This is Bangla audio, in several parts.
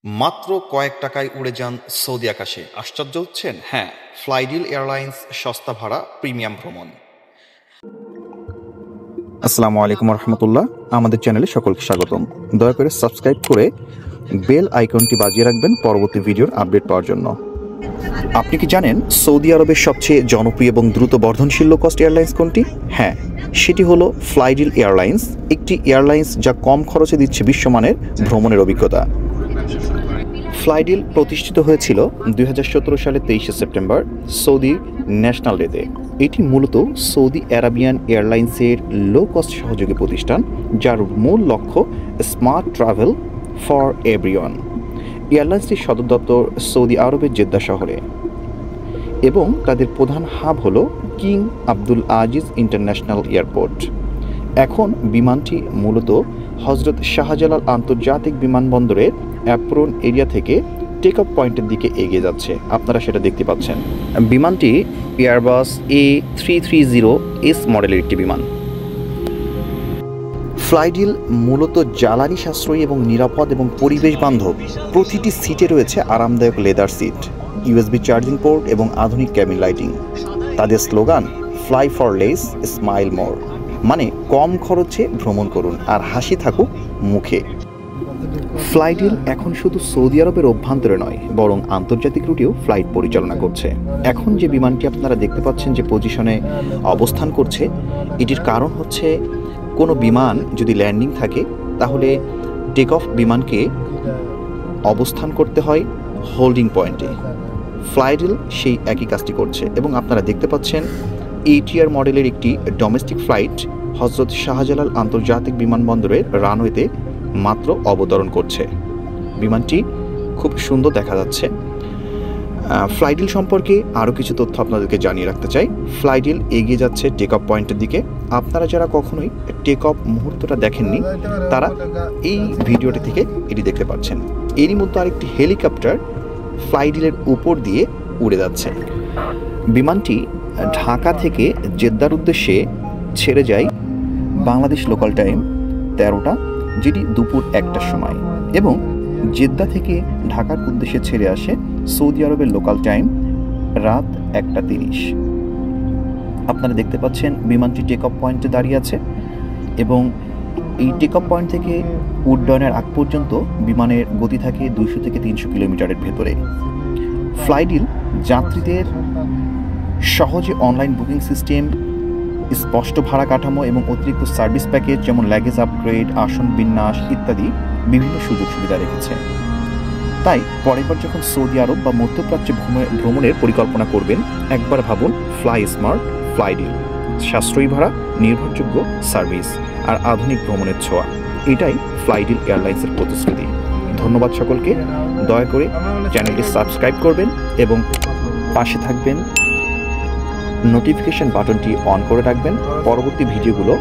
মাত্র কয়েক টাকায় উড়ে যান সৌদি আকাশে। আশ্চর্য হচ্ছেন? হ্যাঁ, ফ্লাইডিল এয়ারলাইন্স সস্তা ভাড়া প্রিমিয়াম ভ্রমণ। আসসালামু আলাইকুম রহমতুল্লাহ। আমাদের চ্যানেলে সকলকে স্বাগতম। দয়া করে সাবস্ক্রাইব করে বেল আইকনটি বাজিয়ে রাখবেন পরবর্তী ভিডিওর আপডেট পাওয়ার জন্য। আপনি কি জানেন সৌদি আরবের সবচেয়ে জনপ্রিয় এবং দ্রুত বর্ধনশীল লো কস্ট এয়ারলাইন্স কোনটি? হ্যাঁ, সেটি হলো ফ্লাইডিল এয়ারলাইন্স, একটি এয়ারলাইন্স যা কম খরচে দিচ্ছে বিশ্বমানের ভ্রমণের অভিজ্ঞতা। ফ্লাইডিল প্রতিষ্ঠিত হয়েছিল 2017 সালের 23শে সেপ্টেম্বর সৌদি ন্যাশনাল ডেতে। এটি মূলত সৌদি আরাবিয়ান এয়ারলাইন্সের লো কস্ট সহযোগী প্রতিষ্ঠান, যার মূল লক্ষ্য স্মার্ট ট্রাভেল ফর এভরিওয়ান। এয়ারলাইন্সটির সদর দপ্তর সৌদি আরবের জেদ্দা শহরে এবং তাদের প্রধান হাব হল king Abdul Aziz international airport. এখন বিমানটি মূলত হজরত শাহজালাল আন্তর্জাতিক বিমানবন্দরের অ্যাপ্রন এরিয়া থেকে টেক অফ পয়েন্টের দিকে এগিয়ে যাচ্ছে। আপনারা সেটা দেখতে পাচ্ছেন। বিমানটি এয়ারবাস A330S মডেলের একটি বিমান। ফ্লাইডিল মূলত জ্বালানি সাশ্রয়ী এবং নিরাপদ এবং পরিবেশ বান্ধব। প্রতিটি সিটে রয়েছে আরামদায়ক leather seat, USB charging port এবং আধুনিক ক্যাবিন লাইটিং। তাদের slogan fly for less smile more, মানে কম খরচে ভ্রমণ করুন আর হাসি থাকুক মুখে। ফ্লাইডিল এখন শুধু সৌদি আরবের অভ্যন্তরে নয়, বরং আন্তর্জাতিক রুটেও ফ্লাইট পরিচালনা করছে। এখন যে বিমানটি আপনারা দেখতে পাচ্ছেন যে পজিশনে অবস্থান করছে, এটির কারণ হচ্ছে কোনো বিমান যদি ল্যান্ডিং থাকে তাহলে টেক অফ বিমানকে অবস্থান করতে হয় হোল্ডিং পয়েন্টে। ফ্লাইডিল সেই একই কাজটি করছে এবং আপনারা দেখতে পাচ্ছেন ATR মডেলের একটি ডোমেস্টিক ফ্লাইট হজরত শাহজালাল আন্তর্জাতিক বিমানবন্দরের রানওয়েতে মাত্র অবতরণ করছে। বিমানটি খুব সুন্দর দেখা যাচ্ছে। ফ্লাইডিল সম্পর্কে আরও কিছু তথ্য আপনাদেরকে জানিয়ে রাখতে চাই। ফ্লাইডিল এগিয়ে যাচ্ছে টেক অফ পয়েন্টের দিকে। আপনারা যারা কখনোই টেক অফ মুহূর্তটা দেখেননি, তারা এই ভিডিওটি থেকে এটি দেখতে পাচ্ছেন। এরই মধ্যে আরেকটি হেলিকপ্টার ফ্লাইডিলের উপর দিয়ে উড়ে যাচ্ছে। বিমানটি ঢাকা থেকে জেদ্দার উদ্দেশ্যে ছেড়ে যায় বাংলাদেশ লোকাল টাইম 13টা, যেটি দুপুর 1টার সময়, এবং জেদ্দা থেকে ঢাকার উদ্দেশ্যে ছেড়ে আসে সৌদি আরবের লোকাল টাইম রাত 1টা 30। আপনারা দেখতে পাচ্ছেন বিমানটি টেক অফ পয়েন্টে দাঁড়িয়ে আছে এবং এই টেক অফ পয়েন্ট থেকে উড্ডয়নের আগ পর্যন্ত বিমানের গতি থাকে 200 থেকে 300 কিলোমিটারের ভেতরে। ফ্লাইডিল যাত্রীদের সহজে অনলাইন বুকিং সিস্টেম, স্পষ্ট ভাড়া কাঠামো এবং অতিরিক্ত সার্ভিস প্যাকেজ যেমন লাগেজ আপগ্রেড, আসন বিন্যাস ইত্যাদি বিভিন্ন সুযোগ সুবিধা রেখেছে। তাই পরের বার যখন সৌদি আরব বা মধ্যপ্রাচ্যে ভ্রমণের পরিকল্পনা করবেন, একবার ভাবুন ফ্লাই স্মার্ট ফ্লাইডিল। সাশ্রয়ী ভাড়া, নির্ভরযোগ্য সার্ভিস আর আধুনিক ভ্রমণের ছোঁয়া, এটাই ফ্লাইডিল এয়ারলাইন্সের প্রতিশ্রুতি। ধন্যবাদ সকলকে। দয়া করে চ্যানেলটি সাবস্ক্রাইব করবেন এবং পাশে থাকবেন, নোটিফিকেশন বাটনটি অন করে রাখবেন। পরবর্তী ভিডিওগুলো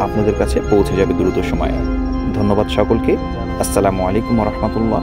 আপনাদের কাছে পৌঁছে যাবে দ্রুত সময়ে। ধন্যবাদ সকলকে। আসসালামু আলাইকুম রহমতুল্লাহ।